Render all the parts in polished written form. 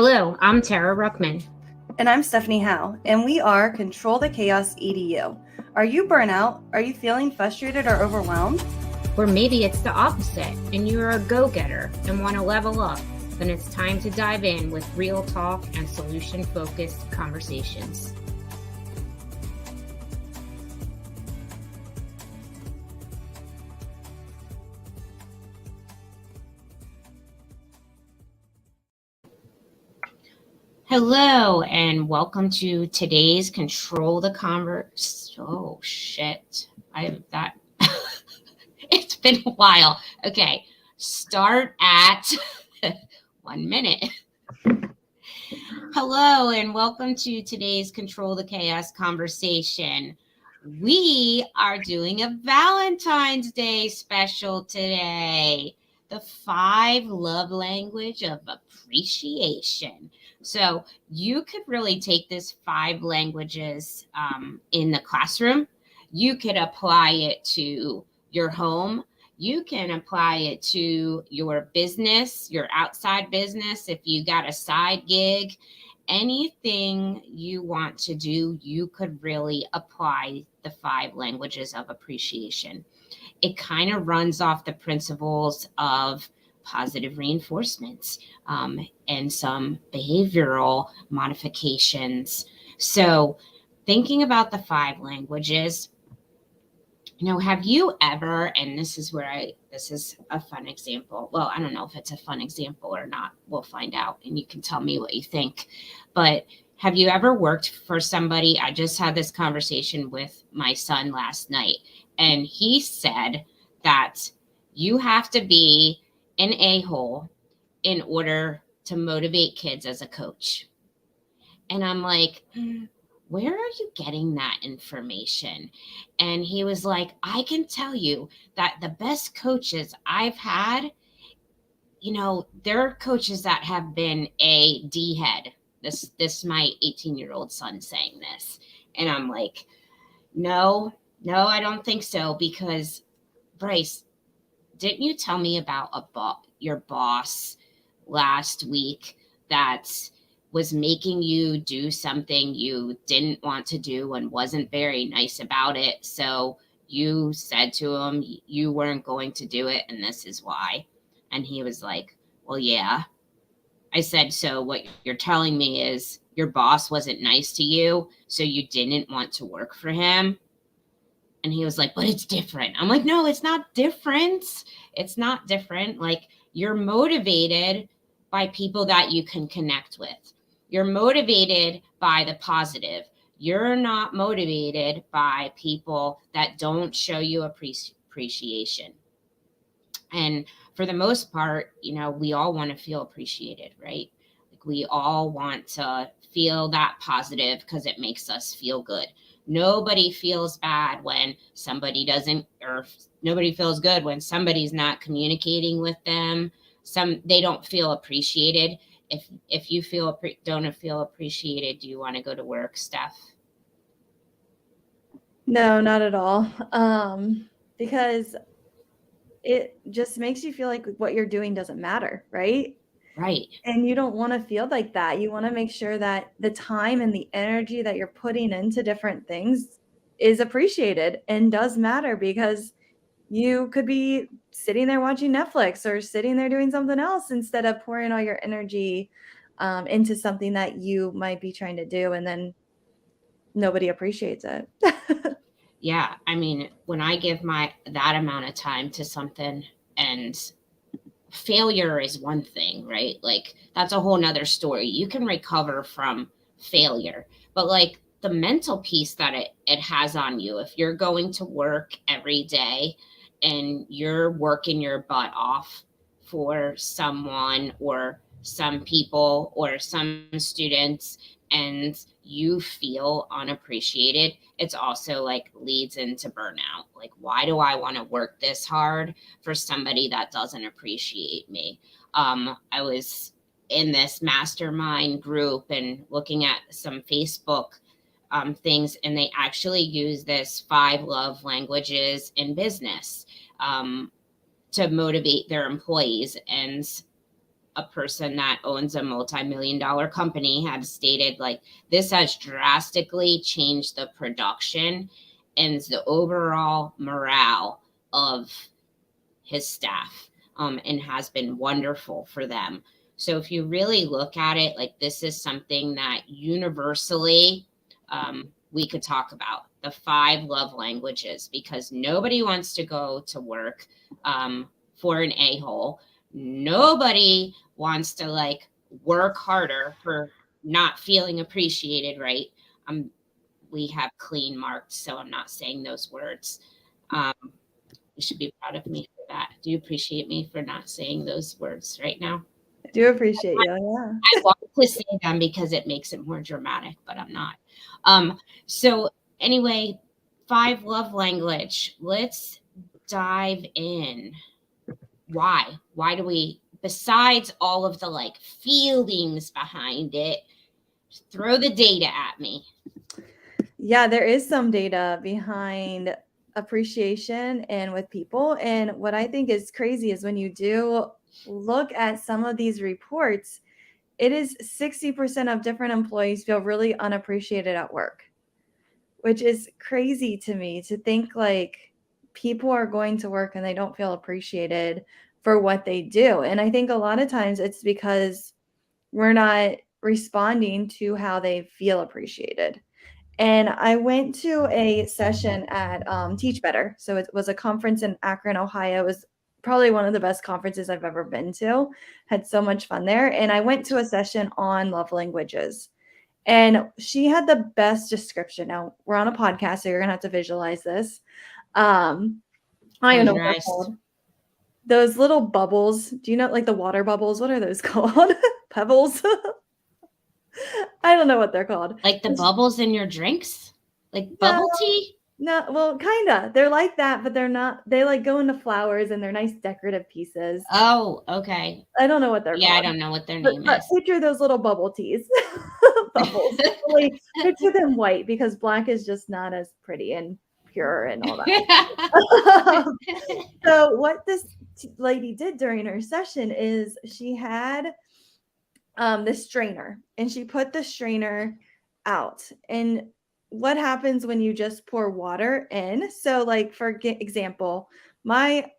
Hello, I'm Tara Ruckman. And I'm Stephanie Howe, and we are Control the Chaos EDU. Are you burnout? Are you feeling frustrated or overwhelmed? Or maybe it's the opposite, and you're a go-getter and want to level up. Then it's time to dive in with real talk and solution-focused conversations. Hello, and welcome to today's Control the Converse. Oh, shit. It's been a while. Okay, start at 1 minute. Hello, and welcome to today's Control the Chaos conversation. We are doing a Valentine's Day special today. The 5 love language of appreciation. So you could really take this 5 languages in the classroom. You could apply it to your home. You can apply it to your business, your outside business. If you got a side gig, anything you want to do, you could really apply the 5 languages of appreciation. It kind of runs off the principles of positive reinforcements and some behavioral modifications. So thinking about the 5 languages, have you ever, and this is a fun example. Well, I don't know if it's a fun example or not. We'll find out and you can tell me what you think. But have you ever worked for somebody? I just had this conversation with my son last night, and he said that you have to be an a-hole in order to motivate kids as a coach. And I'm like, where are you getting that information? And he was like, I can tell you that the best coaches I've had, they're coaches that have been a D-head. This my 18-year-old son saying this. And I'm like, no, I don't think so. Because Bryce, didn't you tell me about your boss last week that was making you do something you didn't want to do and wasn't very nice about it? So you said to him you weren't going to do it, and this is why. And he was like, well, yeah. I said, so what you're telling me is your boss wasn't nice to you, so you didn't want to work for him? And he was like, but it's different. I'm like, no, it's not different. It's not different. Like, you're motivated by people that you can connect with. You're motivated by the positive. You're not motivated by people that don't show you appreciation. And for the most part, we all want to feel appreciated, right? Like, we all want to feel that positive because it makes us feel good. Nobody feels bad when somebody doesn't, or nobody feels good when somebody's not communicating with them. They don't feel appreciated. If you don't feel appreciated, do you want to go to work, Steph? No, not at all. Because it just makes you feel like what you're doing doesn't matter, right? Right. And you don't want to feel like that. You want to make sure that the time and the energy that you're putting into different things is appreciated and does matter, because you could be sitting there watching Netflix or sitting there doing something else instead of pouring all your energy into something that you might be trying to do, and then nobody appreciates it. Yeah. I mean, when I give that amount of time to something, and failure is one thing, right? Like, that's a whole nother story. You can recover from failure, but like the mental piece that it has on you, if you're going to work every day and you're working your butt off for someone or some people or some students, and you feel unappreciated, it's also like leads into burnout. Like, why do I want to work this hard for somebody that doesn't appreciate me? I was in this mastermind group and looking at some Facebook things, and they actually use this 5 love languages in business to motivate their employees. And a person that owns a multi-million-dollar company had stated, like, this has drastically changed the production and the overall morale of his staff, and has been wonderful for them. So if you really look at it, like, this is something that universally, we could talk about the 5 love languages, because nobody wants to go to work, for an a-hole. Nobody wants to, like, work harder for not feeling appreciated, right? We have clean marked, so I'm not saying those words. Um, you should be proud of me for that. Do you appreciate me for not saying those words right now? I do appreciate you. Yeah. I want to say them because it makes it more dramatic, but I'm not. So anyway, 5 love language. Let's dive in. Why? Why do we, besides all of the, like, feelings behind it, throw the data at me. Yeah, there is some data behind appreciation and with people. And what I think is crazy is when you do look at some of these reports, it is 60% of different employees feel really unappreciated at work, which is crazy to me to think, like, people are going to work and they don't feel appreciated for what they do. And I think a lot of times it's because we're not responding to how they feel appreciated. And I went to a session at Teach Better. So it was a conference in Akron, Ohio. It was probably one of the best conferences I've ever been to. Had so much fun there. And I went to a session on love languages. And she had the best description. Now, we're on a podcast, so you're going to have to visualize this. I don't know what they're called. Those little bubbles. Do you know, like, the water bubbles? What are those called? Pebbles? I don't know what they're called. Like the bubbles in your drinks? Like bubble tea? No, well, kind of. They're like that, but they're not. They, like, go into flowers and they're nice decorative pieces. Oh, okay. I don't know what they're called. Yeah, I don't know what their name But is. picture those little bubble teas. Bubbles. Like, picture them white, because black is just not as pretty and pure and all that. So what this lady did during her session is she had this strainer, and she put the strainer out. And what happens when you just pour water in? So, like, for example, my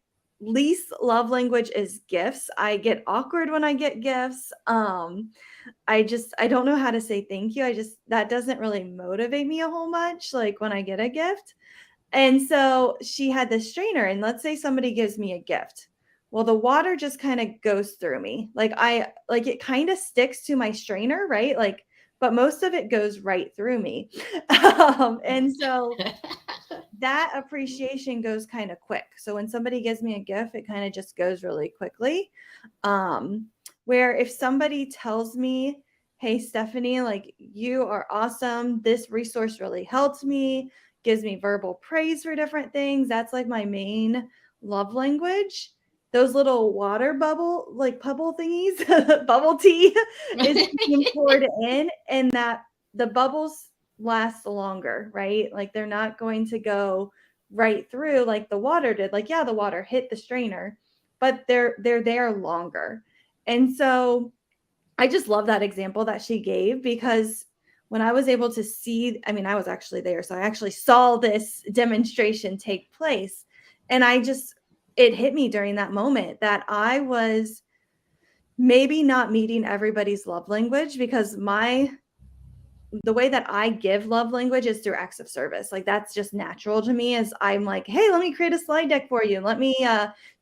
least love language is gifts. I get awkward when I get gifts. I don't know how to say thank you. That doesn't really motivate me a whole much, like, when I get a gift. And so she had this strainer, and let's say somebody gives me a gift. Well, the water just kind of goes through me. Like, it kind of sticks to my strainer, right? Like, but most of it goes right through me. And so that appreciation goes kind of quick. So when somebody gives me a gift, it kind of just goes really quickly. Where if somebody tells me, hey, Stephanie, like, you are awesome. This resource really helped me, gives me verbal praise for different things. That's, like, my main love language. Those little water bubble thingies, bubble tea is being poured in, and that the bubbles last longer, right? Like, they're not going to go right through like the water did. Like, yeah, the water hit the strainer, but they're there longer. And so I just love that example that she gave, because when I was able to see, I mean, I was actually there, so I actually saw this demonstration take place, and it hit me during that moment that I was maybe not meeting everybody's love language, because the way that I give love language is through acts of service. Like, that's just natural to me, as I'm like, hey, let me create a slide deck for you. Let me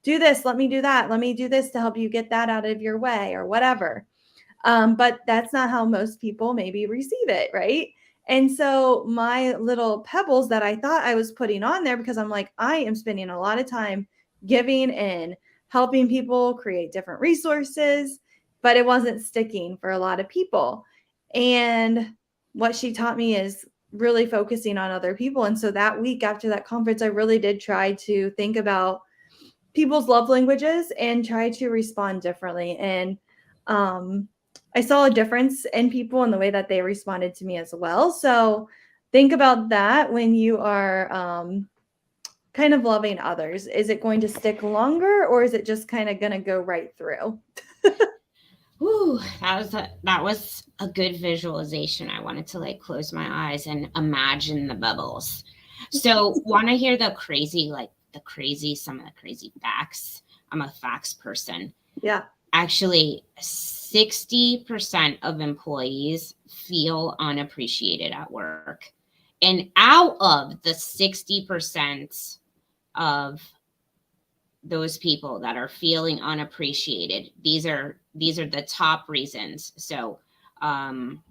do this. Let me do that. Let me do this to help you get that out of your way, or whatever. But that's not how most people maybe receive it, right? And so my little pebbles that I thought I was putting on there, because I'm like, I am spending a lot of time giving and helping people create different resources, but it wasn't sticking for a lot of people. And what she taught me is really focusing on other people. And so that week after that conference, I really did try to think about people's love languages and try to respond differently. And I saw a difference in people in the way that they responded to me as well. So think about that when you are kind of loving others. Is it going to stick longer, or is it just kind of going to go right through? Whew, that was a good visualization. I wanted to like close my eyes and imagine the bubbles. So, want to hear the crazy, some of the crazy facts? I'm a facts person. Yeah. Actually, 60% of employees feel unappreciated at work. And out of the 60% of those people that are feeling unappreciated, these are the top reasons. So, um,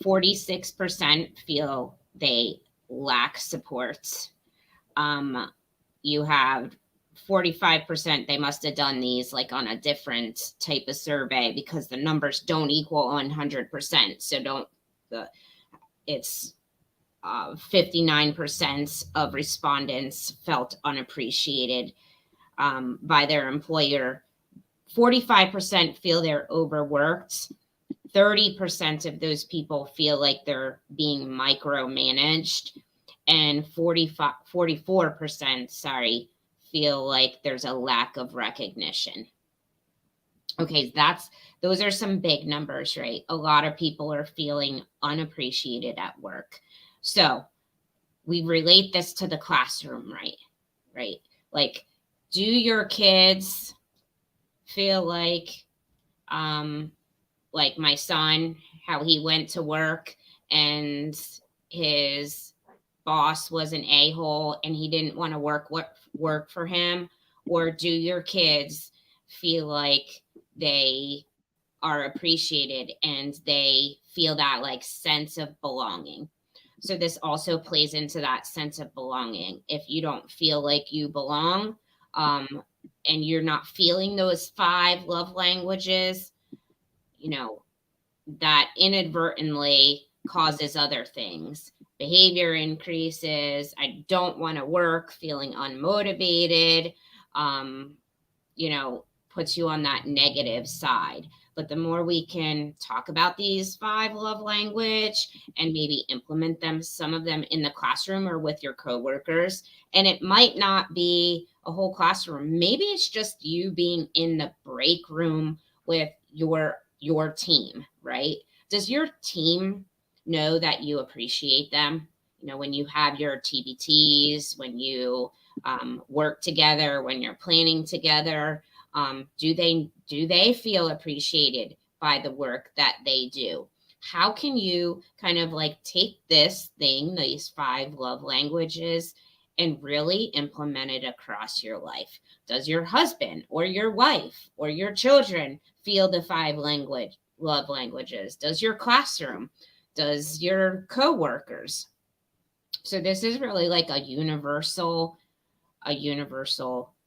46% feel they lack support. You have 45%, they must have done these like on a different type of survey because the numbers don't equal 100%. So don't, the, it's 59% of respondents felt unappreciated by their employer. 45% feel they're overworked. 30% of those people feel like they're being micromanaged, and 44%, sorry, feel like there's a lack of recognition. Okay, those are some big numbers, right? A lot of people are feeling unappreciated at work. So, we relate this to the classroom, right? Right? Like, do your kids feel um like my son, how he went to work and his boss was an a-hole and he didn't want to work for him? Or do your kids feel like they are appreciated and they feel that like sense of belonging? So this also plays into that sense of belonging. If you don't feel like you belong, and you're not feeling those five love languages, you know, that inadvertently causes other things. Behavior increases. I don't want to work, feeling unmotivated, um, puts you on that negative side. But the more we can talk about these five love language and maybe implement them, some of them in the classroom or with your coworkers, and it might not be a whole classroom. Maybe it's just you being in the break room with your team, right? Does your team know that you appreciate them? When you have your TBTs, when you work together, when you're planning together, do they feel appreciated by the work that they do? How can you kind of like take this thing, these five love languages, and really implement it across your life? Does your husband or your wife or your children feel the five language love languages? Does your classroom? Does your coworkers? So this is really like a universal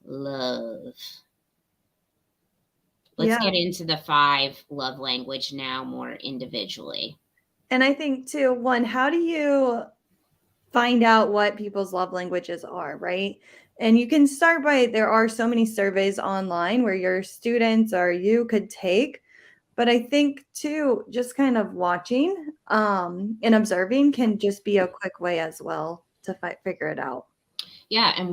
love. Let's Yeah. get into the five love language now more individually. And I think too, one, how do you find out what people's love languages are, right? And you can start by there are so many surveys online where your students or you could take. But I think too, just kind of watching and observing can just be a quick way as well to figure it out. Yeah, and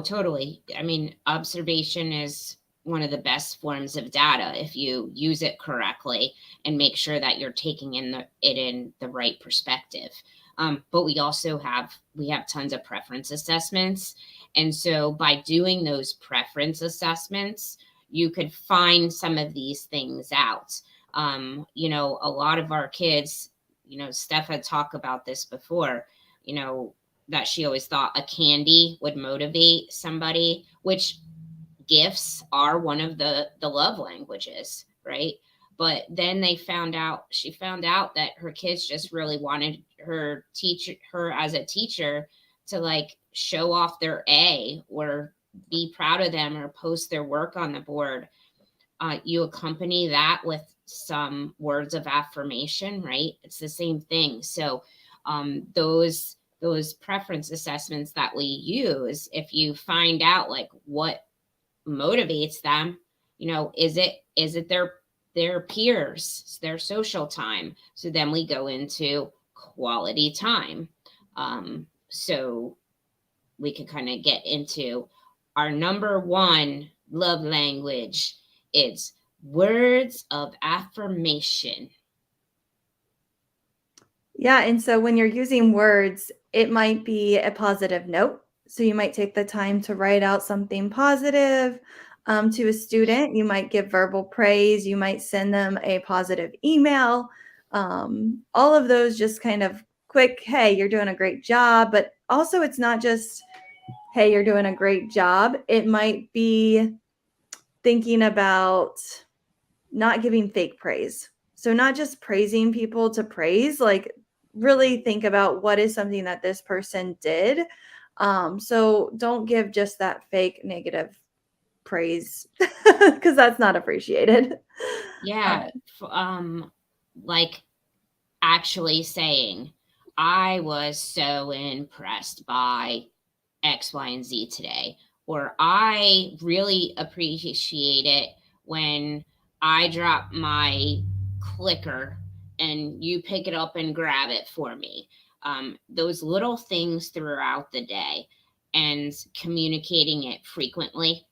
totally. I mean, observation is one of the best forms of data if you use it correctly and make sure that you're taking it in the right perspective. But we have tons of preference assessments, and so by doing those preference assessments, you could find some of these things out. A lot of our kids, Steph had talked about this before. You know, that she always thought a candy would motivate somebody, which gifts are one of the love languages, right? But then she found out that her kids just really wanted her as a teacher to like show off their A or be proud of them or post their work on the board. You accompany that with some words of affirmation, right? It's the same thing. So those preference assessments that we use, if you find out like what motivates them, is it their peers, their social time? So then we go into quality time. So we can kind of get into our number one love language It's words of affirmation. Yeah, and so when you're using words, it might be a positive note. So you might take the time to write out something positive to a student. You might give verbal praise. You might send them a positive email. All of those just kind of quick, hey, you're doing a great job. But also, it's not just, hey, you're doing a great job. It might be thinking about not giving fake praise. So not just praising people to praise, like really think about what is something that this person did. So don't give just that fake negative praise because that's not appreciated. Yeah, like actually saying, I was so impressed by X, Y, and Z today, or I really appreciate it when I drop my clicker and you pick it up and grab it for me. Those little things throughout the day and communicating it frequently,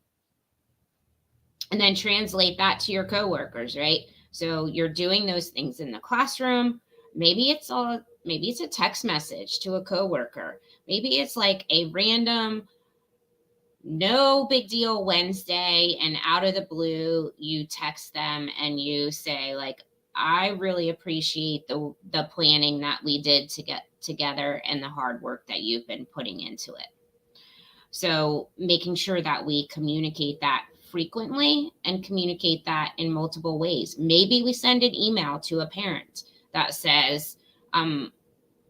and then translate that to your coworkers, right? So you're doing those things in the classroom. Maybe it's a text message to a coworker. Maybe it's like a random no big deal Wednesday, and out of the blue you text them and you say like, I really appreciate the planning that we did to get together and the hard work that you've been putting into it. So making sure that we communicate that frequently and communicate that in multiple ways. Maybe we send an email to a parent that says,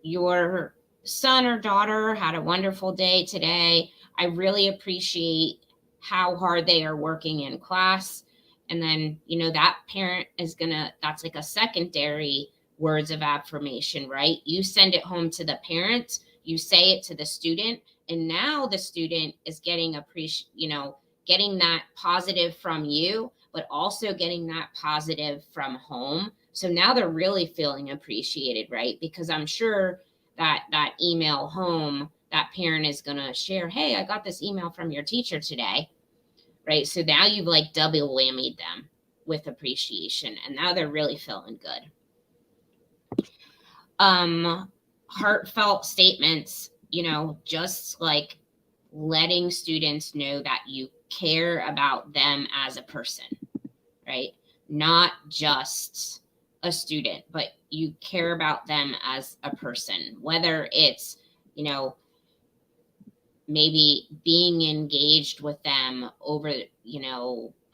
your son or daughter had a wonderful day today. I really appreciate how hard they are working in class. And then, that parent is that's like a secondary words of affirmation, right? You send it home to the parent, you say it to the student, and now the student is getting that positive from you, but also getting that positive from home. So now they're really feeling appreciated, right? Because I'm sure that email home, that parent is going to share, hey, I got this email from your teacher today, right? So now you've like double whammied them with appreciation, and now they're really feeling good. Heartfelt statements, just like letting students know that you care about them as a person, right? Not just a student, but you care about them as a person, whether it's, maybe being engaged with them over,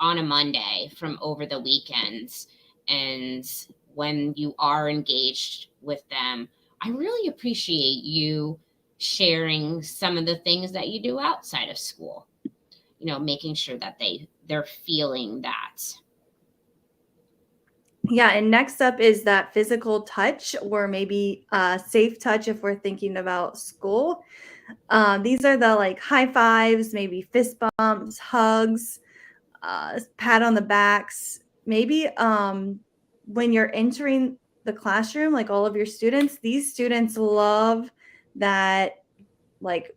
on a Monday from over the weekends. And when you are engaged with them, I really appreciate you sharing some of the things that you do outside of school, making sure that they're feeling that. Yeah, and next up is that physical touch or maybe safe touch if we're thinking about school. These are the like high fives, maybe fist bumps, hugs, pat on the backs. Maybe when you're entering the classroom, like all of your students, these students love that, like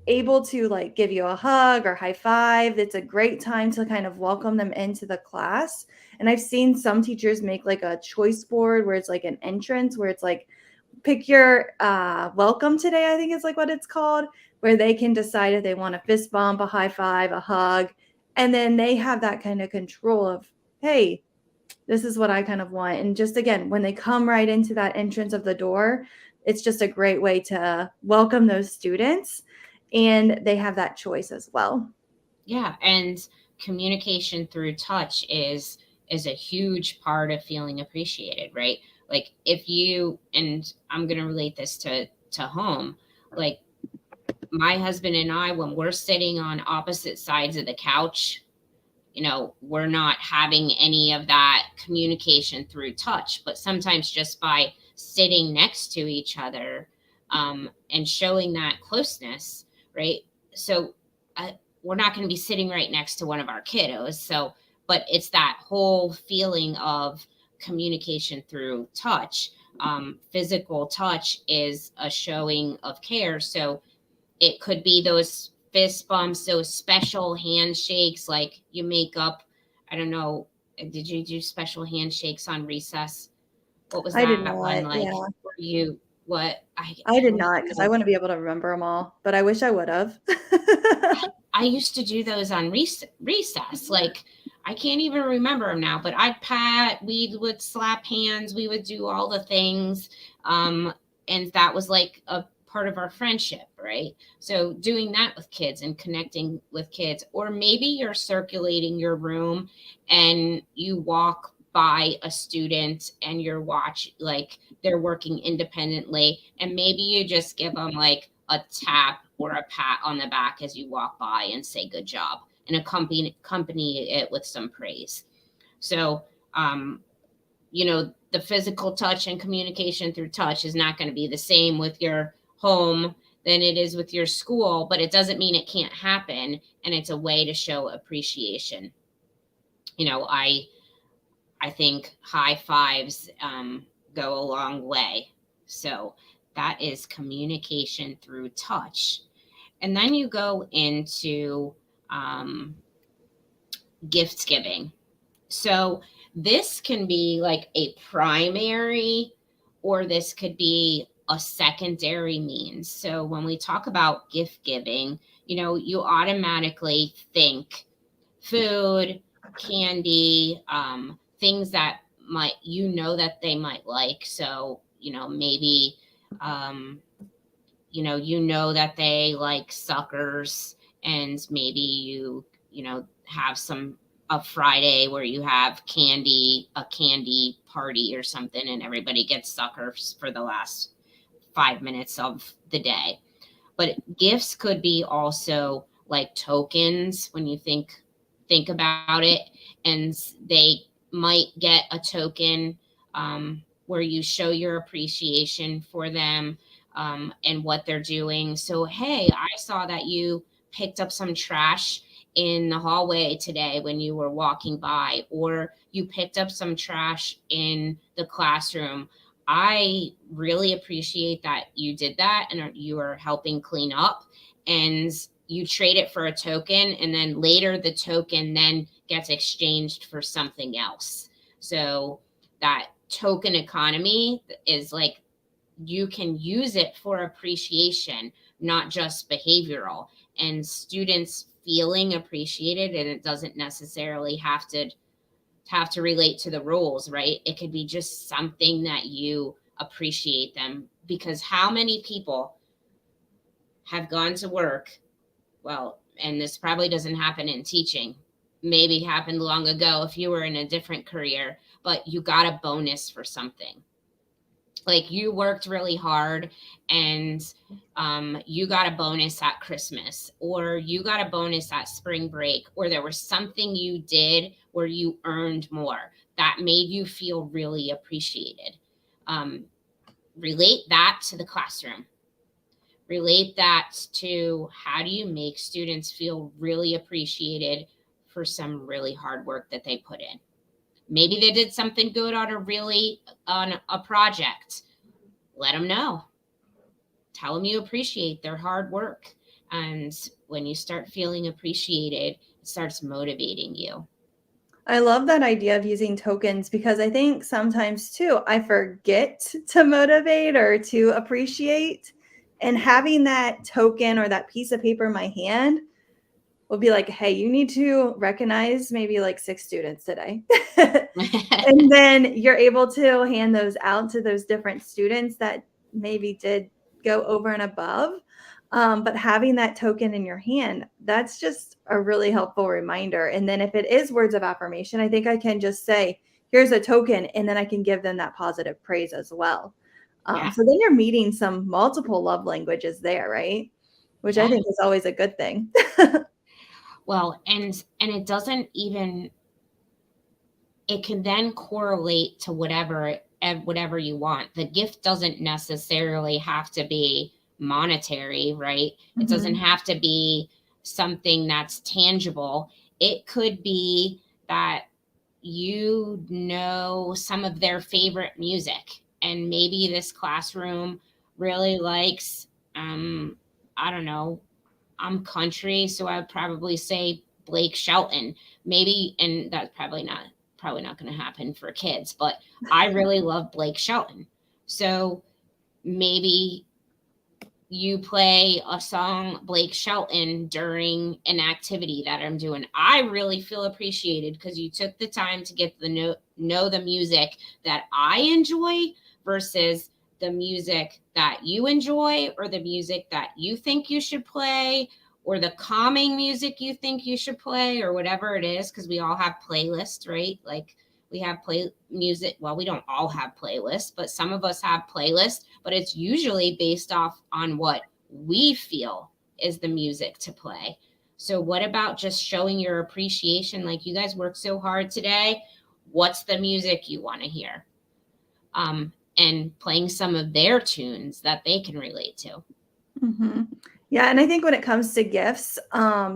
able to like give you a hug or high five. It's a great time to kind of welcome them into the class. And I've seen some teachers make like a choice board where it's like an entrance where it's like, pick your welcome today, I think is like what it's called, where they can decide if they want a fist bump, a high five, a hug. And then they have that kind of control of, hey, this is what I kind of want. And just again, when they come right into that entrance of the door, it's just a great way to welcome those students. And they have that choice as well. Yeah, and communication through touch is a huge part of feeling appreciated, right? Like if you, and I'm going to relate this to home, like my husband and I, when we're sitting on opposite sides of the couch, we're not having any of that communication through touch, but sometimes just by sitting next to each other, and showing that closeness, right? So we're not going to be sitting right next to one of our kiddos. So, but it's that whole feeling of communication through touch. Physical touch is a showing of care. So it could be those fist bumps, those special handshakes, like you make up I don't know, did you do special handshakes on recess? What was I did that one not. like? Yeah. Were you what I I did don't not even because I know. wouldn't be able to remember them all, but I wish I would have. I used to do those on recess. Like I can't even remember them now, but I'd pat, we would slap hands, we would do all the things. Um, and that was like a part of our friendship, right? So doing that with kids and connecting with kids, or maybe you're circulating your room and you walk by a student and you're like they're working independently, and maybe you just give them like a tap or a pat on the back as you walk by and say good job, and accompany it with some praise. So um, the physical touch and communication through touch is not going to be the same with your home than it is with your school, but it doesn't mean it can't happen, and it's a way to show appreciation. I think high fives go a long way. So that is communication through touch. And then you go into um, gift giving. So this can be like a primary, or this could be a secondary means. So when we talk about gift giving, you automatically think food, candy, things that that they might like. So, maybe, um, that they like suckers, and maybe have some a Friday where you have a candy party or something, and everybody gets suckers for the last 5 minutes of the day. But gifts could be also like tokens when you think about it, and they might get a token where you show your appreciation for them and what they're doing. So, hey, I saw that you picked up some trash in the hallway today when you were walking by, or you picked up some trash in the classroom. I really appreciate that you did that and you are helping clean up, and you trade it for a token, and then later the token then gets exchanged for something else. So that token economy is like you can use it for appreciation, not just behavioral, and students feeling appreciated, and it doesn't necessarily have to relate to the rules, right? It could be just something that you appreciate them, because how many people have gone to work, well, and this probably doesn't happen in teaching, maybe happened long ago if you were in a different career, but you got a bonus for something. Like you worked really hard, and you got a bonus at Christmas, or you got a bonus at spring break, or there was something you did where you earned more that made you feel really appreciated. Um, Relate that to the classroom. Relate that to how do you make students feel really appreciated for some really hard work that they put in. Maybe they did something good on a project. Let them know. Tell them you appreciate their hard work. And when you start feeling appreciated, it starts motivating you. I love that idea of using tokens because I think sometimes too, I forget to motivate or to appreciate. And having that token or that piece of paper in my hand will be like, hey, you need to recognize maybe like 6 students today. And then you're able to hand those out to those different students that maybe did go over and above. But having that token in your hand, that's just a really helpful reminder. And then if it is words of affirmation, I think I can just say, here's a token, and then I can give them that positive praise as well. Yeah. So then you're meeting some multiple love languages there, right? Which I Yeah. think is always a good thing. Well, and it doesn't even, it can then correlate to whatever you want. The gift doesn't necessarily have to be monetary, right? It doesn't Mhm. have to be something that's tangible. It could be that some of their favorite music, and maybe this classroom really likes, I don't know, I'm country, so I would probably say Blake Shelton. Maybe, and that's probably not going to happen for kids, but I really love Blake Shelton. So maybe you play a song Blake Shelton during an activity that I'm doing. I really feel appreciated because you took the time to get the know the music that I enjoy versus the music that you enjoy or the music that you think you should play or the calming music you think you should play or whatever it is, because we all have playlists, right? Like we have play music. Well, we don't all have playlists, but some of us have playlists, but it's usually based off on what we feel is the music to play. So what about just showing your appreciation? Like, you guys worked so hard today. What's the music you want to hear? And playing some of their tunes that they can relate to. Mm-hmm. Yeah, and I think when it comes to gifts,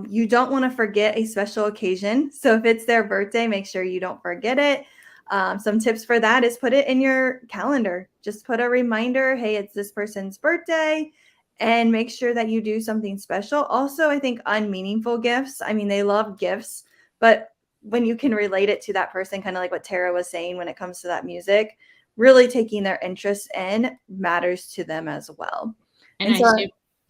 you don't want to forget a special occasion. So if it's their birthday, make sure you don't forget it. Some tips for that is put it in your calendar. Just put a reminder, hey, it's this person's birthday, and make sure that you do something special. Also, I think unmeaningful gifts. I mean, they love gifts, but when you can relate it to that person, kind of like what Tara was saying when it comes to that music, really taking their interest in matters to them as well. And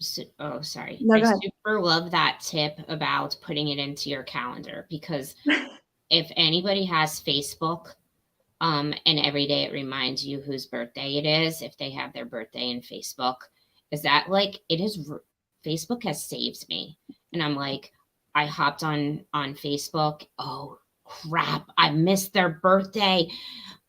So, sorry. no, I go ahead. super love that tip about putting it into your calendar, because if anybody has Facebook, and every day it reminds you whose birthday it is, if they have their birthday in Facebook, is that like, Facebook has saved me. And I'm like, I hopped on Facebook. Oh crap, I missed their birthday.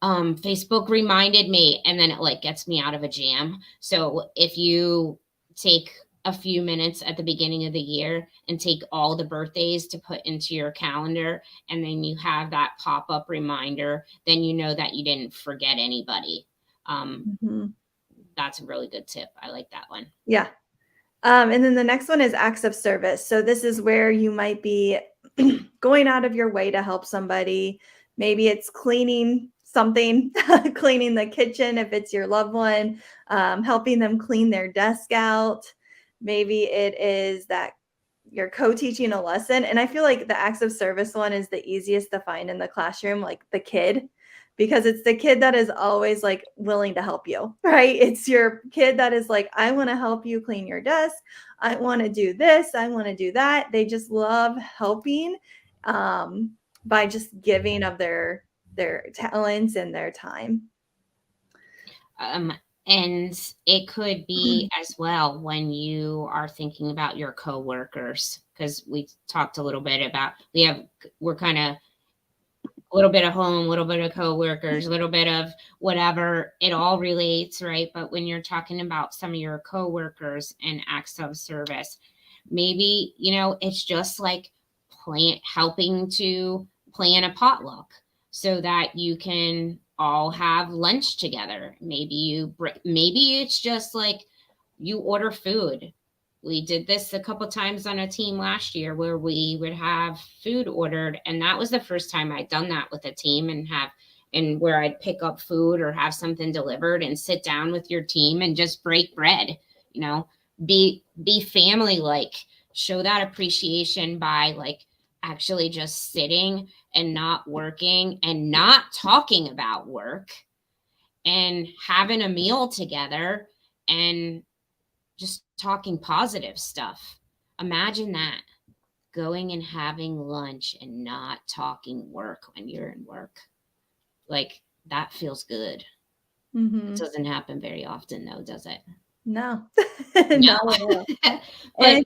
Facebook reminded me, and then it like gets me out of a jam. So if you take a few minutes at the beginning of the year and take all the birthdays to put into your calendar, and then you have that pop-up reminder, then you know that you didn't forget anybody. That's a really good tip. I like that one. Yeah. And then the next one is acts of service. So this is where you might be going out of your way to help somebody. Maybe it's cleaning something, cleaning the kitchen if it's your loved one, helping them clean their desk out. Maybe it is that you're co-teaching a lesson. And I feel like the acts of service one is the easiest to find in the classroom, like the kid, because it's the kid that is always like willing to help you, right? It's your kid that is like, I want to help you clean your desk. I want to do this. I want to do that. They just love helping by just giving of their talents and their time. And it could be as well when you are thinking about your coworkers, because we talked a little bit about, we're kind of a little bit of home, a little bit of coworkers, a little bit of whatever, it all relates, right? But when you're talking about some of your coworkers and acts of service, maybe, it's just like helping to plan a potluck so that you can all have lunch together. Maybe it's just like you order food. We did this a couple times on a team last year where we would have food ordered, and that was the first time I'd done that with a team, and where I'd pick up food or have something delivered and sit down with your team and just break bread. Be family like, show that appreciation by like actually just sitting and not working and not talking about work and having a meal together and just talking positive stuff. Imagine that, going and having lunch and not talking work when you're in work. Like, that feels good. It doesn't happen very often though, does it? No. No. But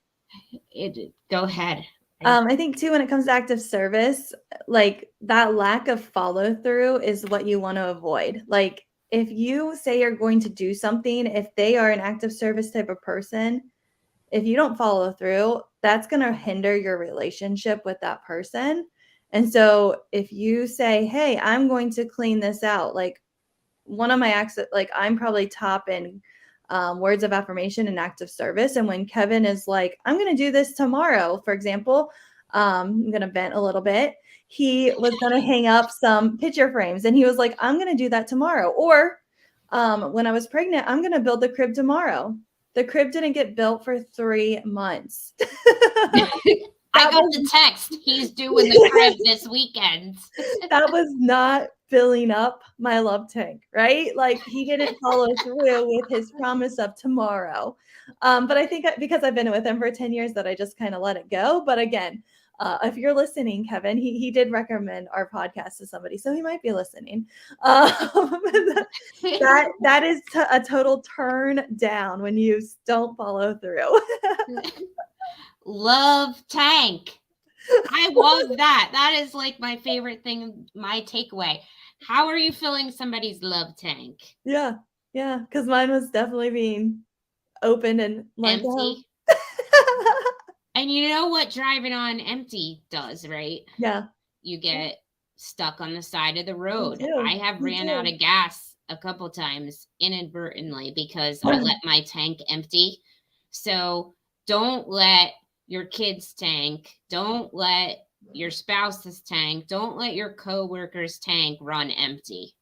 go ahead. I think too, when it comes to active service, like that lack of follow through is what you want to avoid. Like, if you say you're going to do something, if they are an active service type of person, if you don't follow through, that's going to hinder your relationship with that person. And so if you say, hey, I'm going to clean this out, like one of my acts, like I'm probably top in words of affirmation and active service. And when Kevin is like, I'm going to do this tomorrow, for example, I'm going to vent a little bit. He was going to hang up some picture frames and he was like, I'm going to do that tomorrow. Or when I was pregnant, I'm going to build the crib tomorrow. The crib didn't get built for 3 months. I That got was the text. He's due in the crib this weekend. that was not filling up my love tank, right? Like he didn't follow through with his promise of tomorrow. But I think because I've been with him for 10 years that I just kind of let it go. But again, if you're listening, Kevin, he did recommend our podcast to somebody, so he might be listening. That is a total turn down when you don't follow through. Love tank. I love that. That is like my favorite thing, my takeaway. How are you filling somebody's love tank? Yeah, because mine was definitely being open and like, Empty. And you know what driving on empty does, right? yeah, You get stuck on the side of the road. too. I have Me ran out too. of gas a couple times inadvertently because I let my tank empty. So don't let your kids' tank, don't let your spouse's tank, don't let your coworker's tank run empty,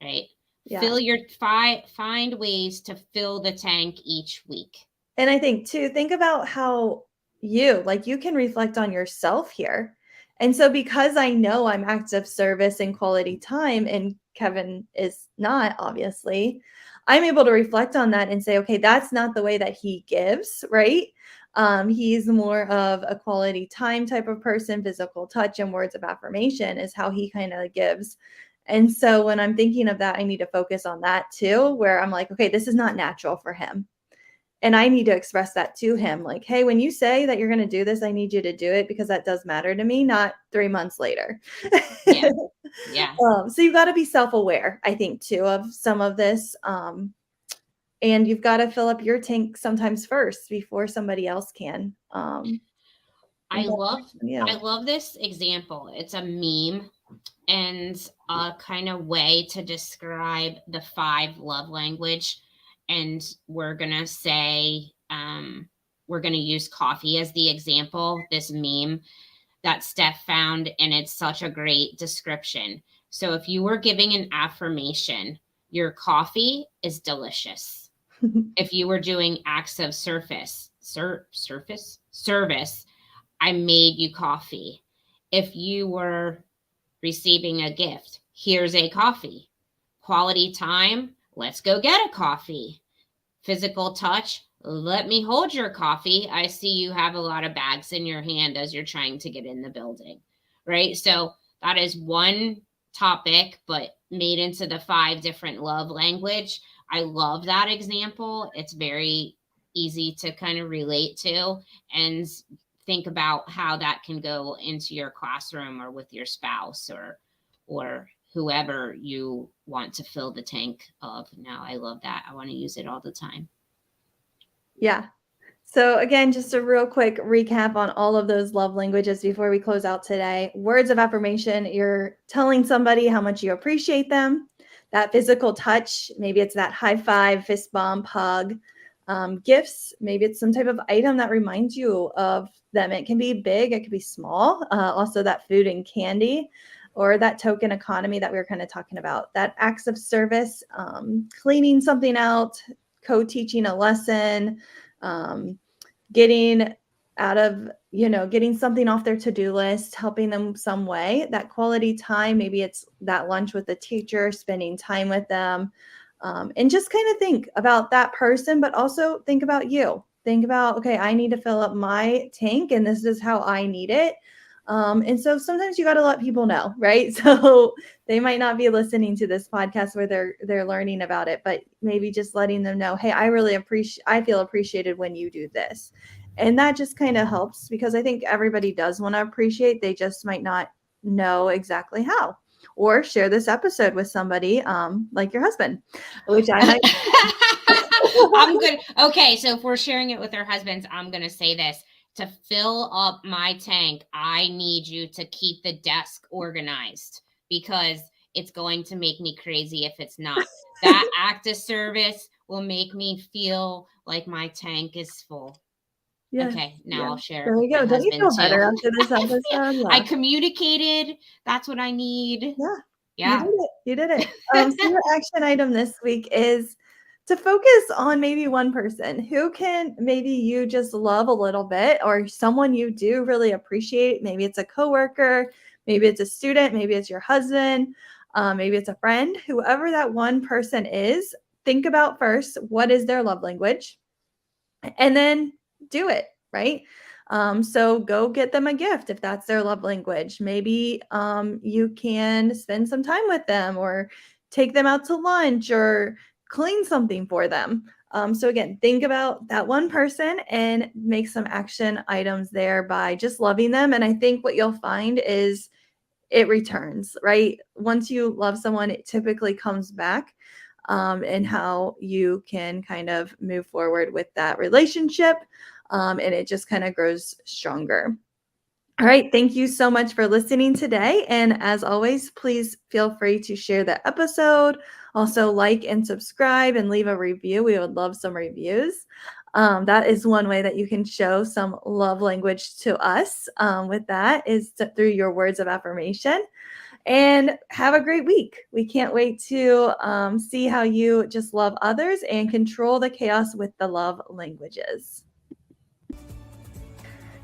right? Yeah. Fill your find ways to fill the tank each week. And I think too, think about how you can reflect on yourself here. And so because I know I'm acts of service and quality time, and Kevin is not, obviously, I'm able to reflect on that and say, okay, that's not the way that he gives, right? He's more of a quality time type of person, physical touch and words of affirmation is how he kind of gives. And so when I'm thinking of that, I need to focus on that too, where I'm like, okay, this is not natural for him. And I need to express that to him. Like, hey, when you say that you're going to do this, I need you to do it because that does matter to me, not 3 months later. Yeah. Yeah. So you've got to be self-aware, I think, too, of some of this. And you've got to fill up your tank sometimes first before somebody else can. I love this example. It's a meme and a kind of way to describe the 5 love language. And we're going to say, we're going to use coffee as the example, this meme that Steph found, and it's such a great description. So if you were giving an affirmation, your coffee is delicious. If you were doing acts of service, I made you coffee. If you were receiving a gift, here's a coffee. Quality time, let's go get a coffee. Physical touch, let me hold your coffee. I see you have a lot of bags in your hand as you're trying to get in the building, right? So that is one topic, but made into the 5 different love language. I love that example. It's very easy to kind of relate to and think about how that can go into your classroom or with your spouse or whoever you want to fill the tank of. Now, I love that. I want to use it all the time. Yeah. So again, just a real quick recap on all of those love languages before we close out today. Words of affirmation, you're telling somebody how much you appreciate them. That physical touch, maybe it's that high five, fist bump, hug. Gifts, maybe it's some type of item that reminds you of them. It can be big, it can be small. Also that food and candy, or that token economy that we were kind of talking about. That acts of service, cleaning something out, co-teaching a lesson, getting out of, getting something off their to-do list, helping them some way. That quality time, maybe it's that lunch with the teacher, spending time with them. And just kind of think about that person, but also think about you. Think about, okay, I need to fill up my tank and this is how I need it. And so sometimes you got to let people know, right? So they might not be listening to this podcast where they're learning about it, but maybe just letting them know, hey, I feel appreciated when you do this. And that just kind of helps because I think everybody does want to appreciate. They just might not know exactly how. Or share this episode with somebody like your husband, which I might. I'm good. Okay, so if we're sharing it with our husbands, I'm going to say this. To fill up my tank, I need you to keep the desk organized because it's going to make me crazy if it's not. That act of service will make me feel like my tank is full. Yes, okay, now yeah. I'll share There it we with go. my Don't you feel husband better too. after this episode? Yeah. I communicated. That's what I need. Yeah. Yeah. You did it. So your action item this week is to focus on maybe one person who can maybe you just love a little bit, or someone you do really appreciate. Maybe it's a coworker, maybe it's a student, maybe it's your husband, maybe it's a friend. Whoever that one person is, think about first, what is their love language? And then do it, right? So go get them a gift if that's their love language. Maybe you can spend some time with them, or take them out to lunch, or clean something for them. So again, think about that one person and make some action items there by just loving them. And I think what you'll find is it returns, right? Once you love someone, it typically comes back. And how you can kind of move forward with that relationship. And it just kind of grows stronger. All right. Thank you so much for listening today. And as always, please feel free to share the episode. Also, like and subscribe and leave a review. We would love some reviews. That is one way that you can show some love language to us. With that is through your words of affirmation. And have a great week. We can't wait to see how you just love others and control the chaos with the love languages.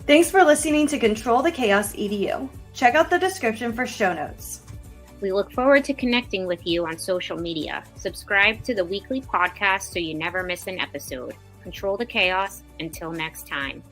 Thanks for listening to Control the Chaos EDU. Check out the description for show notes. We look forward to connecting with you on social media. Subscribe to the weekly podcast so you never miss an episode. Control the chaos. Until next time.